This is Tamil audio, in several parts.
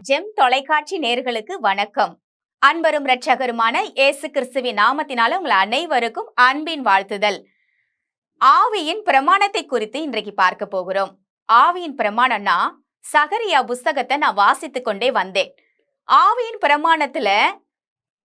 ஜெம் தொலைக்காட்சி நேயர்களுக்கு வணக்கம். அன்பரும் இரட்சகருமான இயேசு கிறிஸ்துவின் நாமத்தினால உங்கள் அனைவருக்கும் அன்பின் வாழ்த்துதல். ஆவியின் பிரமாணத்தை குறித்து இன்றைக்கு பார்க்க போகிறோம். ஆவியின் பிரமாணம்னா சகரியா புஸ்தகத்தை நான் வாசித்துக் கொண்டே வந்தேன். ஆவியின் பிரமாணத்துல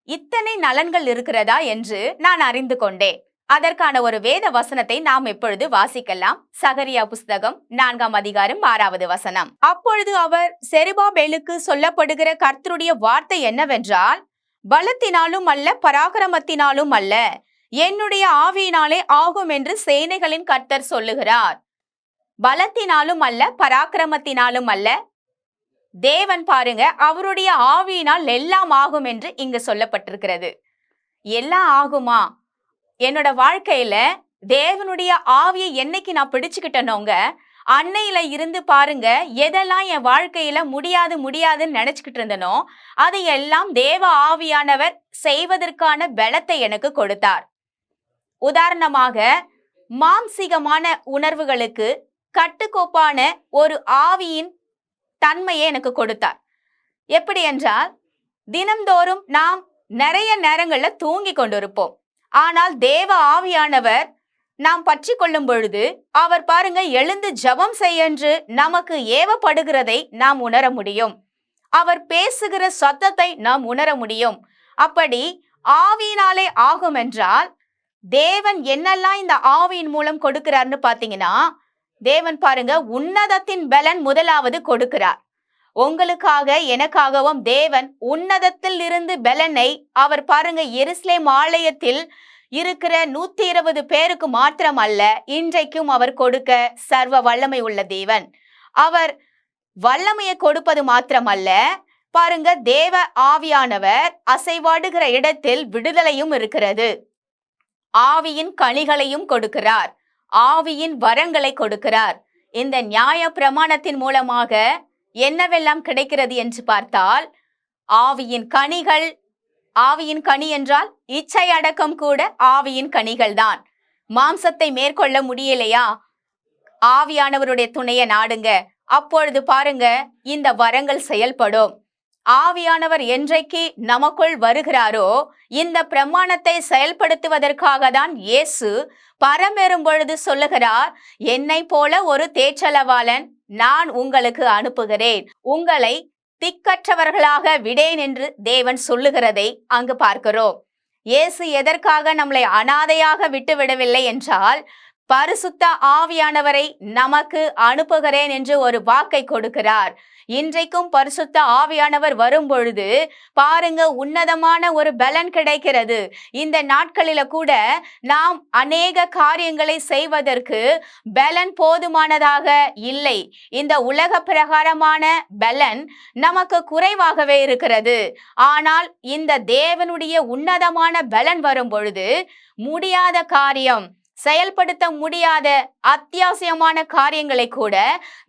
இத்தனை நலன்கள் இருக்கிறதா என்று நான் அறிந்து கொண்டேன். அதற்கான ஒரு வேத வசனத்தை நாம் இப்பொழுது வாசிக்கலாம். சகரியா புஸ்தகம் 4ஆம் அதிகாரம் 6வது வசனம். அப்பொழுது அவர் செருபாபேலுக்கு சொல்லப்படுகிற கர்த்தருடைய வார்த்தை என்னவென்றால், பலத்தினாலும் அல்ல, பராக்கிரமத்தினாலும் அல்ல, என்னுடைய ஆவியினாலே ஆகும் என்று சேனைகளின் கர்த்தர் சொல்லுகிறார். பலத்தினாலும் அல்ல, பராக்கிரமத்தினாலும் அல்ல, தேவன் பாருங்க அவருடைய ஆவியினால் எல்லாம் ஆகும் என்று இங்கு சொல்லப்பட்டிருக்கிறது. எல்லாம் ஆகுமா? என்னோட வாழ்க்கையில தேவனுடைய ஆவியை என்னைக்கு நான் பிடிச்சுக்கிட்டனோங்க, அன்னையில இருந்து பாருங்க எதெல்லாம் என் வாழ்க்கையில முடியாதுன்னு நினைச்சுக்கிட்டு இருந்தனோ அதையெல்லாம் தேவ ஆவியானவர் செய்வதற்கான பலத்தை எனக்கு கொடுத்தார். உதாரணமாக, மாம்சீகமான உணர்வுகளுக்கு கட்டுக்கோப்பான ஒரு ஆவியின் தன்மையை எனக்கு கொடுத்தார். எப்படி என்றால், தினம்தோறும் நாம் நிறைய நேரங்கள்ல தூங்கி கொண்டிருப்போம். ஆனால் தேவ ஆவியானவர் நாம் பற்றி கொள்ளும் பொழுது அவர் பாருங்க எழுந்து ஜெபம் செய்ய என்று நமக்கு ஏவப்படுகிறதை நாம் உணர முடியும். அவர் பேசுகிற சத்தத்தை நாம் உணர முடியும். அப்படி ஆவியினாலே ஆகும் என்றால் தேவன் என்னெல்லாம் இந்த ஆவியின் மூலம் கொடுக்கிறார்னு பாத்தீங்கன்னா, தேவன் பாருங்க உன்னதத்தின் பலன் முதலாவது கொடுக்கிறார். உங்களுக்காக எனக்காகவும் தேவன் உன்னதத்தில் இருந்து பலனை அவர் பாருங்க எருசலேம் ஆலயத்தில் இருக்கிற 120 பேருக்கு மாத்திரம் அல்ல, இன்றைக்கும் அவர் கொடுக்க சர்வ வல்லமை உள்ள தேவன். அவர் வல்லமையை கொடுப்பது மாத்திரமல்ல, பாருங்க தேவ ஆவியானவர் அசைவாடுகிற இடத்தில் விடுதலையும் இருக்கிறது. ஆவியின் கனிகளையும் கொடுக்கிறார், ஆவியின் வரங்களை கொடுக்கிறார். இந்த நியாய பிரமாணத்தின் மூலமாக என்னவெல்லாம் கிடைக்கிறது என்று பார்த்தால், ஆவியின் கனிகள். ஆவியின் கனி என்றால் இச்சை அடக்கம் கூட ஆவியின் கனிகள் தான். மாம்சத்தை மேற்கொள்ள முடியலையா? ஆவியானவருடைய துணையை நாடுங்க, அப்பொழுது பாருங்க இந்த வரங்கள் செயல்படும். ஆவியானவர் என்றைக்கு நமக்குள் வருகிறாரோ இந்த பிரமாணத்தை செயல்படுத்துவதற்காக தான் இயேசு பரம்பெறும் பொழுது சொல்லுகிறார், என்னை போல ஒரு தேற்றளவாளன் நான் உங்களுக்கு அனுப்புகிறேன், உங்களை திக்கற்றவர்களாக விடேன் என்று தேவன் சொல்லுகிறதை அங்கு பார்க்கிறோம். இயேசு எதற்காக நம்மளை அனாதையாக விட்டுவிடவில்லை என்றால், பரிசுத்த ஆவியானவரை நமக்கு அனுப்புகிறேன் என்று ஒரு வாக்கை கொடுக்கிறார். இன்றைக்கும் பரிசுத்த ஆவியானவர் வரும் பொழுது பாருங்க உன்னதமான ஒரு பலன் கிடைக்கிறது. இந்த நாட்களில கூட நாம் அநேக காரியங்களை செய்வதற்கு பலன் போதுமானதாக இல்லை. இந்த உலக பிரகாரமான பலன் நமக்கு குறைவாகவே இருக்கிறது. ஆனால் இந்த தேவனுடைய உன்னதமான பலன் வரும் பொழுது முடியாத காரியம், செயல்படுத்த முடியாத அத்தியாவசியமான காரியங்களை கூட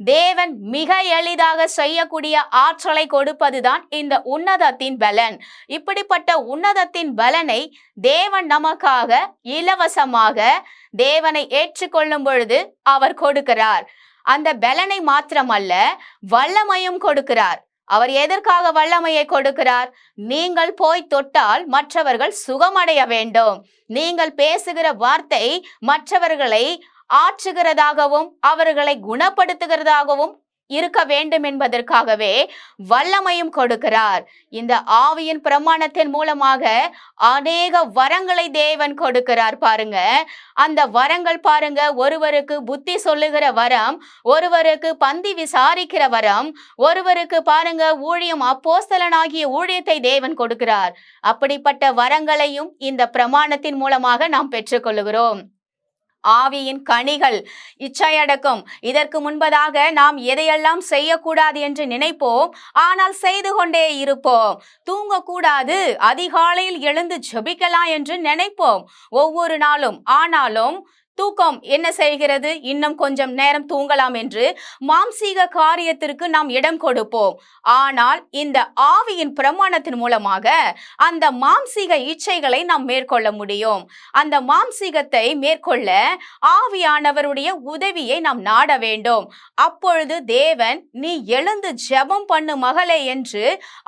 தேவன் மிக எளிதாக செய்யக்கூடிய ஆற்றலை கொடுப்பதுதான் இந்த உன்னதத்தின் பலன். இப்படிப்பட்ட உன்னதத்தின் பலனை தேவன் நமக்காக இலவசமாக தேவனை ஏற்றுக்கொள்ளும் பொழுது அவர் கொடுக்கிறார். அந்த பலனை மாத்திரமல்ல, வல்லமையும் கொடுக்கிறார். அவர் எதற்காக வல்லமையை கொடுக்கிறார்? நீங்கள் போய் தொட்டால் மற்றவர்கள் சுகமடைய வேண்டும். நீங்கள் பேசுகிற வார்த்தை மற்றவர்களை ஆற்றுகிறதாகவும் அவர்களை குணப்படுத்துகிறதாகவும் இருக்க வேண்டும் என்பதற்காகவே வல்லமையும் கொடுக்கிறார். இந்த ஆவியின் பிரமாணத்தின் மூலமாக அநேக வரங்களை தேவன் கொடுக்கிறார். பாருங்க, அந்த வரங்கள் பாருங்க, ஒருவருக்கு புத்தி சொல்லுகிற வரம், ஒருவருக்கு பந்தி விசாரிக்கிற வரம், ஒருவருக்கு பாருங்க ஊழியம், அப்போஸ்தலனாகிய ஊழியத்தை தேவன் கொடுக்கிறார். அப்படிப்பட்ட வரங்களையும் இந்த பிரமாணத்தின் மூலமாக நாம் பெற்றுக்கொள்கிறோம். ஆவியின் கனிகள், இச்சையடக்கம். இதற்கு முன்பதாக நாம் எதையெல்லாம் செய்யக்கூடாது என்று நினைப்போம், ஆனால் செய்து கொண்டே இருப்போம். தூங்கக்கூடாது, அதிகாலையில் எழுந்து ஜெபிக்கலாம் என்று நினைப்போம் ஒவ்வொரு நாளும். ஆனாலும் தூக்கம் என்ன செய்கிறது, இன்னும் கொஞ்சம் நேரம் தூங்கலாம் என்று மாம்சீக காரியத்திற்கு நாம் இடம் கொடுப்போம். ஆனால் இந்த ஆவியின் பிரமாணத்தின் மூலமாக அந்த மாம்சீக இச்சைகளை நாம் மேற்கொள்ள முடியும். அந்த மாம்சீகத்தை மேற்கொள்ள ஆவியானவருடைய உதவியை நாம் நாட வேண்டும். அப்பொழுது தேவன், நீ எழுந்து ஜெபம் பண்ணு மகளே என்று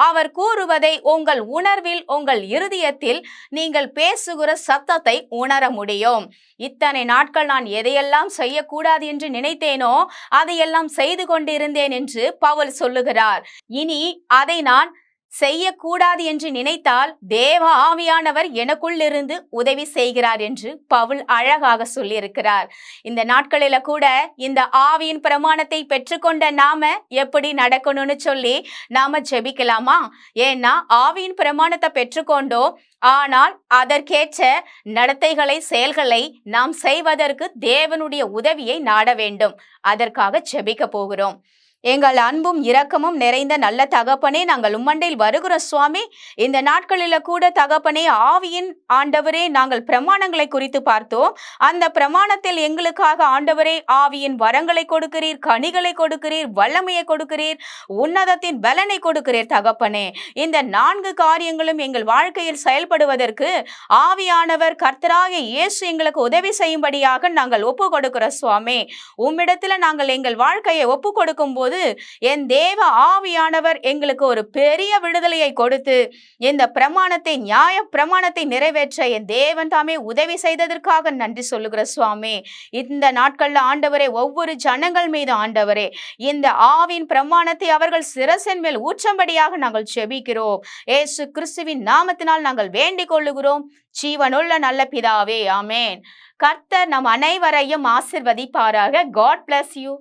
அவர் கூறுவதை உங்கள் உணர்வில், உங்கள் இருதயத்தில் நீங்கள் பேசுகிற சத்தத்தை உணர முடியும். இத்தனை நாட்கள் நான் எதையெல்லாம் செய்யக்கூடாது என்று நினைத்தேனோ அதையெல்லாம் செய்து கொண்டிருந்தேன் என்று பவுல் சொல்லுகிறார். இனி அதை நான் செய்யக்கூடாது என்று நினைத்தால் தேவ ஆவியானவர் எனக்குள்ளிருந்து உதவி செய்கிறார் என்று பவுல் அழகாக சொல்லியிருக்கிறார். இந்த நாட்களில கூட இந்த ஆவியின் பிரமாணத்தை பெற்றுக்கொண்ட நாம எப்படி நடக்கணும்னு சொல்லி நாம ஜெபிக்கலாமா? ஏன்னா ஆவியின் பிரமாணத்தை பெற்றுக்கொண்டோம், ஆனால் அதற்கேற்ற நடத்தைகளை, செயல்களை நாம் செய்வதற்கு தேவனுடைய உதவியை நாட வேண்டும். அதற்காக ஜெபிக்க போகிறோம். எங்கள் அன்பும் இரக்கமும் நிறைந்த நல்ல தகப்பனே, நாங்கள் உம்மண்டையில் வருகிறோம் சுவாமி. இந்த நாட்களில கூட தகப்பனே, ஆவியின் ஆண்டவரே, நாங்கள் பிரமாணங்களை குறித்து பார்த்தோம். அந்த பிரமாணத்தில் எங்களுக்காக ஆண்டவரே ஆவியின் வரங்களை கொடுக்கிறீர், கனிகளை கொடுக்கிறீர், வல்லமையை கொடுக்கிறீர், உன்னதத்தின் பலனை கொடுக்கிறீர் தகப்பனே. இந்த 4 காரியங்களும் எங்கள் வாழ்க்கையில் செயல்படுவதற்கு ஆவியானவர் கர்த்தராகிய இயேசு எங்களுக்கு உதவி செய்யும்படியாக நாங்கள் ஒப்பு கொடுக்கிறோம் சுவாமி. உம்மிடத்துல நாங்கள் எங்கள் வாழ்க்கையை ஒப்பு கொடுக்கும் போது என் தேவ ஆவியானவர் எங்களுக்கு ஒரு பெரிய விடுதலையை கொடுத்து இந்த பிரமாணத்தை, நியாய பிரமாணத்தை நிறைவேற்ற என் தேவன் தாமே உதவி செய்ததற்காக நன்றி சொல்லுகிற சுவாமி. இந்த நாட்கள்ல ஆண்டவரே, ஒவ்வொரு ஜனங்கள் மீது ஆண்டவரே இந்த ஆவின் பிரமாணத்தை அவர்கள் சிரசின் மேல் ஊற்றும்படியாக நாங்கள் ஜெபிக்கிறோம். இயேசு கிறிஸ்துவின் நாமத்தினால் நாங்கள் வேண்டிக் கொள்ளுகிறோம். ஜீவனுள்ள நல்ல பிதாவே, ஆமென். கர்த்தர் நம் அனைவரையும் ஆசீர்வதிப்பாராக. God bless you.